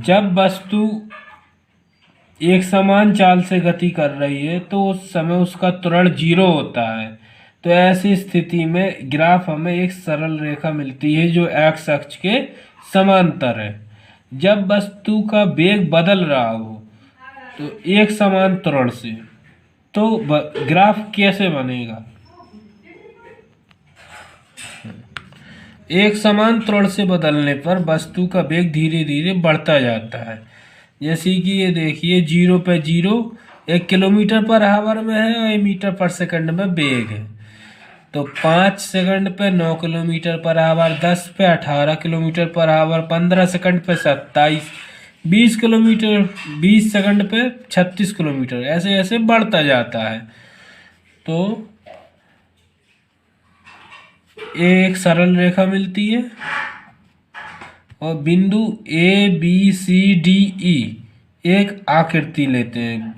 जब वस्तु एक समान चाल से गति कर रही है तो उस समय उसका त्वरण 0 होता है। तो ऐसी स्थिति में ग्राफ हमें एक सरल रेखा मिलती है जो एक्स अक्ष के समांतर है। जब वस्तु का वेग बदल रहा हो तो एक समान त्वरण से, तो ग्राफ कैसे बनेगा? एक समान त्वरण से बदलने पर वस्तु का वेग धीरे धीरे बढ़ता जाता है। जैसे कि ये देखिए 0 पे 0 1 किलोमीटर पर आवर में है और 1 मीटर पर सेकंड में वेग है। तो 5 सेकंड पे 9 किलोमीटर पर आवर, 10 पे 18 किलोमीटर पर आवर, 15 सेकंड पे 27, 20 किलोमीटर 20 सेकंड पे 36 किलोमीटर, ऐसे ऐसे बढ़ता जाता है। तो एक सरल रेखा मिलती है और बिंदु ए बी सी डी ई एक आकृति लेते हैं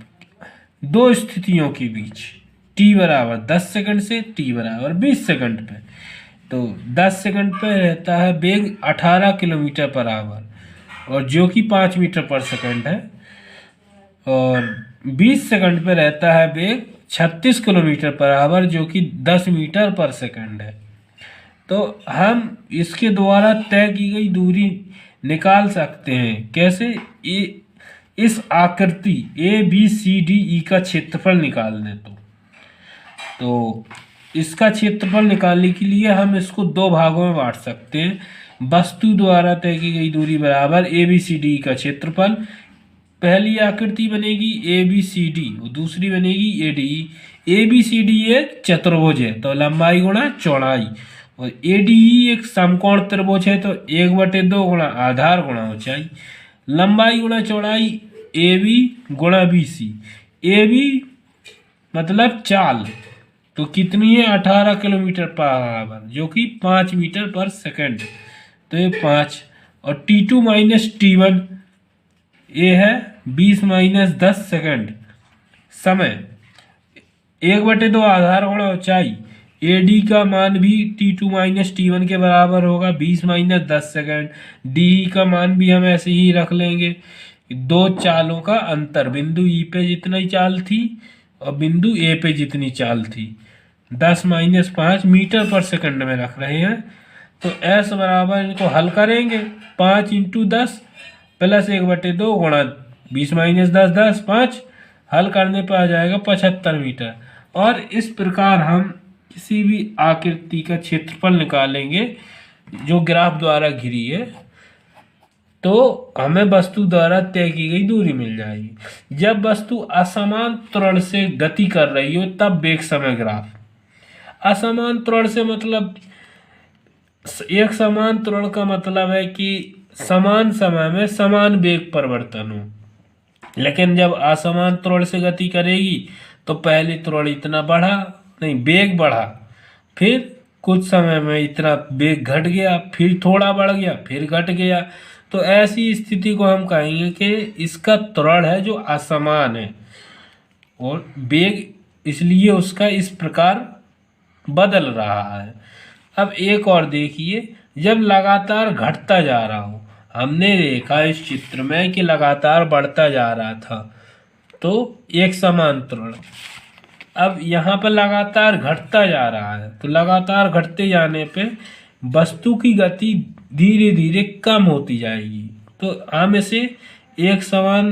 दो स्थितियों के बीच, t बराबर 10 सेकंड से t बराबर 20 सेकंड पे। तो 10 सेकंड पे रहता है वेग 18 किलोमीटर पर आवर और जो कि 5 मीटर पर सेकंड है, और 20 सेकंड पे रहता है वेग 36 किलोमीटर पर आवर जो कि 10 मीटर पर सेकंड है। तो हम इसके द्वारा तय की गई दूरी निकाल सकते हैं। कैसे? इस आकृति ए बी सी डी ई का क्षेत्रफल निकाल दें तो इसका क्षेत्रफल निकालने के लिए हम इसको दो भागों में बांट सकते हैं। वस्तु द्वारा तय की गई दूरी बराबर ए बी सी डी का क्षेत्रफल। पहली आकृति बनेगी ए बी सी डी और दूसरी बनेगी A D E. A B C D एक चतुर्भुज है तो लंबाई गुणा चौड़ाई, और ए डी ई एक समकोण त्रिभुज है तो 1/2 गुणा आधार गुणा ऊंचाई। लंबाई गुणा चौड़ाई ए बी गुणा बी सी। ए बी मतलब चाल, तो कितनी है? 18 किलोमीटर पर आवर जो कि 5 मीटर पर सेकंड। तो ये 5 और T2 माइनस T1 ये है 20 माइनस 10 सेकंड। समय 1/2 आधार गुणा ऊंचाई। ए डी का मान भी T2 माइनस T1 के बराबर होगा 20 माइनस 10 सेकंड। डी का मान भी हम ऐसे ही रख लेंगे। दो चालों का अंतर, बिंदु ई पे जितनी चाल थी और बिंदु ए पे जितनी चाल थी, 10 माइनस 5 मीटर पर सेकंड में रख रहे हैं। तो एस बराबर इनको हल करेंगे 5 इंटू 10 प्लस 1/2 गुणा 20 माइनस 10 10 5, हल करने पर आ जाएगा 75 मीटर। और इस प्रकार हम किसी भी आकृति का क्षेत्रफल निकालेंगे जो ग्राफ द्वारा घिरी है तो हमें वस्तु द्वारा तय की गई दूरी मिल जाएगी। जब वस्तु असमान त्वरण से गति कर रही हो तब वेग समय ग्राफ। असमान त्वरण से मतलब, एक समान त्वरण का मतलब है कि समान समय में समान वेग परिवर्तन हो। लेकिन जब असमान त्वरण से गति करेगी तो पहले त्वरण इतना बढ़ा नहीं, वेग बढ़ा, फिर कुछ समय में इतना वेग घट गया, फिर थोड़ा बढ़ गया, फिर घट गया। तो ऐसी स्थिति को हम कहेंगे कि इसका त्वरण है जो असमान है और वेग इसलिए उसका इस प्रकार बदल रहा है। अब एक और देखिए, जब लगातार घटता जा रहा हो, हमने देखा इस चित्र में कि लगातार बढ़ता जा रहा था तो एक समान त्वरण। अब यहाँ पर लगातार घटता जा रहा है तो लगातार घटते जाने पे वस्तु की गति धीरे धीरे कम होती जाएगी। तो हम इसे एक समान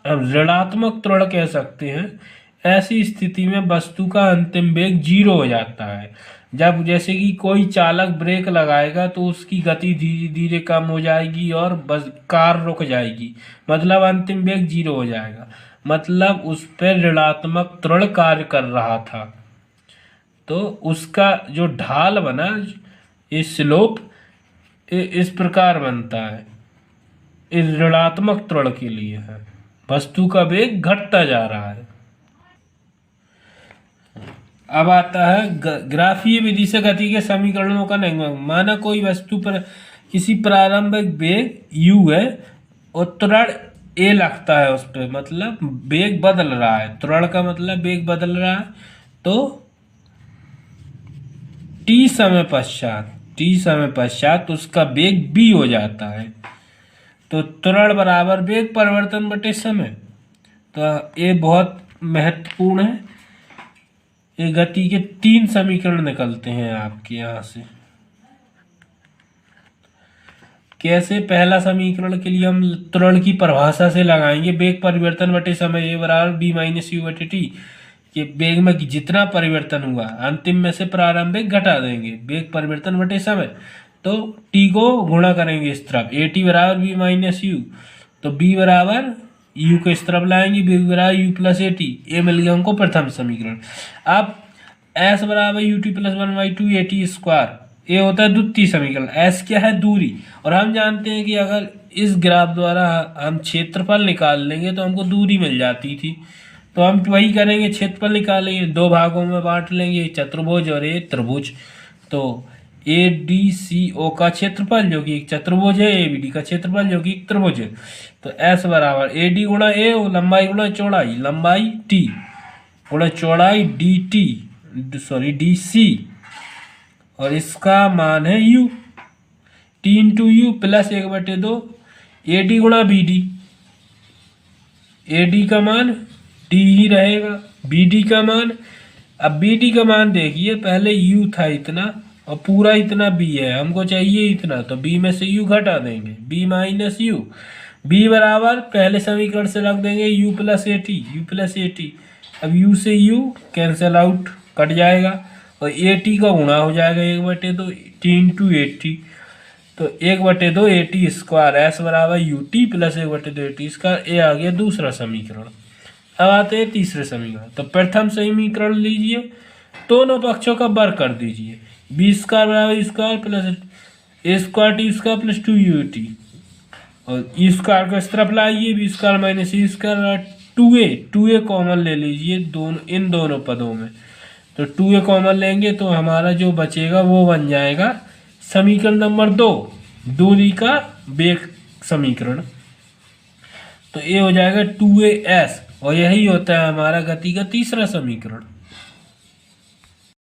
ऋणात्मक त्वरण कह सकते हैं। ऐसी स्थिति में वस्तु का अंतिम वेग 0 हो जाता है। जब जैसे कि कोई चालक ब्रेक लगाएगा तो उसकी गति धीरे धीरे कम हो जाएगी और बस कार रुक जाएगी, मतलब अंतिम वेग 0 हो जाएगा, मतलब उस पर ऋणात्मक त्वरण कार्य कर रहा था। तो उसका जो ढाल बना, ये स्लोप इस प्रकार बनता है, इस ऋणात्मक त्वरण के लिए है। वस्तु का वेग घटता जा रहा है। अब आता है ग्राफीय विधि से गति के समीकरणों का निगम। माना कोई वस्तु पर किसी प्रारंभिक वेग u है और त्वरण a लगता है उस पर, मतलब वेग बदल रहा है। त्वरण का मतलब वेग बदल रहा है। तो t समय पश्चात उसका वेग b हो जाता है। तो त्वरण बराबर वेग परिवर्तन बटे समय। तो ये बहुत महत्वपूर्ण है। ये गति के 3 समीकरण निकलते हैं आपके यहाँ से। कैसे? पहला समीकरण के लिए हम त्वरण की परिभाषा से लगाएंगे, वेग परिवर्तन बटे समय ए बराबर बी माइनस यू बटे टी। कि वेग में जितना परिवर्तन हुआ अंतिम में से प्रारंभिक घटा देंगे, वेग परिवर्तन बटे समय। तो टी को गुणा करेंगे इस तरफ, ए टी बराबर बी माइनस यू, तो बी बराबर यू को इस तरफ लाएंगे, बी बराबर यू प्लस ए टी। ये मिल गया हमको प्रथम समीकरण। अब एस बराबर U T plus 1/2 A T square, ये होता है द्वितीय समीकरण। एस क्या है? दूरी। और हम जानते हैं कि अगर इस ग्राफ द्वारा हम क्षेत्रफल निकाल लेंगे तो हमको दूरी मिल जाती थी। तो हम वही करेंगे, क्षेत्रफल निकालेंगे, 2 भागों में बांट लेंगे, चतुर्भुज और एक त्रिभुज। तो ए डी सी ओ का क्षेत्रफल जो कि एक चतुर्भुज है, ए बी डी का क्षेत्रफल जो कि एक त्रिभुज है। तो एस बराबर ए डी गुणा ए, लंबाई गुणा चौड़ाई, लंबाई टी गुणा चौड़ाई D T, sorry D C, और इसका मान है u, T into u plus 1/2 A D गुणा बी डी। ए डी का मान डी ही रहेगा, बी डी का मान, अब बी डी का मान देखिए, पहले u था इतना और पूरा इतना b है, हमको चाहिए इतना, तो b में से u घटा देंगे, b माइनस यू। b बराबर पहले समीकरण से रख देंगे u plus A T, you plus A T. अब u से u कैंसिल आउट, कट जाएगा, और ए टी का गुणा हो जाएगा 1/2 टी इंटू ए टी। तो 1/2 ए टी स्क्वायर, एस बराबर U T plus 1/2 A T square. ये आ गया दूसरा समीकरण। अब आते हैं तीसरे समीकरण। तो प्रथम समीकरण लीजिए, दोनों पक्षों का वर्ग कर दीजिए, बी स्क्वायर बराबर square plus A square T square plus 2 T, और ई स्क्वायर को इस तरफ लाइए, B square minus E square, 2a common ले लीजिए दोनों, इन दोनों पदों में। तो 2a कॉमन लेंगे तो हमारा जो बचेगा वो बन जाएगा समीकरण नंबर 2, दूरी का वेग समीकरण। तो ये हो जाएगा 2as, और यही होता है हमारा गति का तीसरा समीकरण।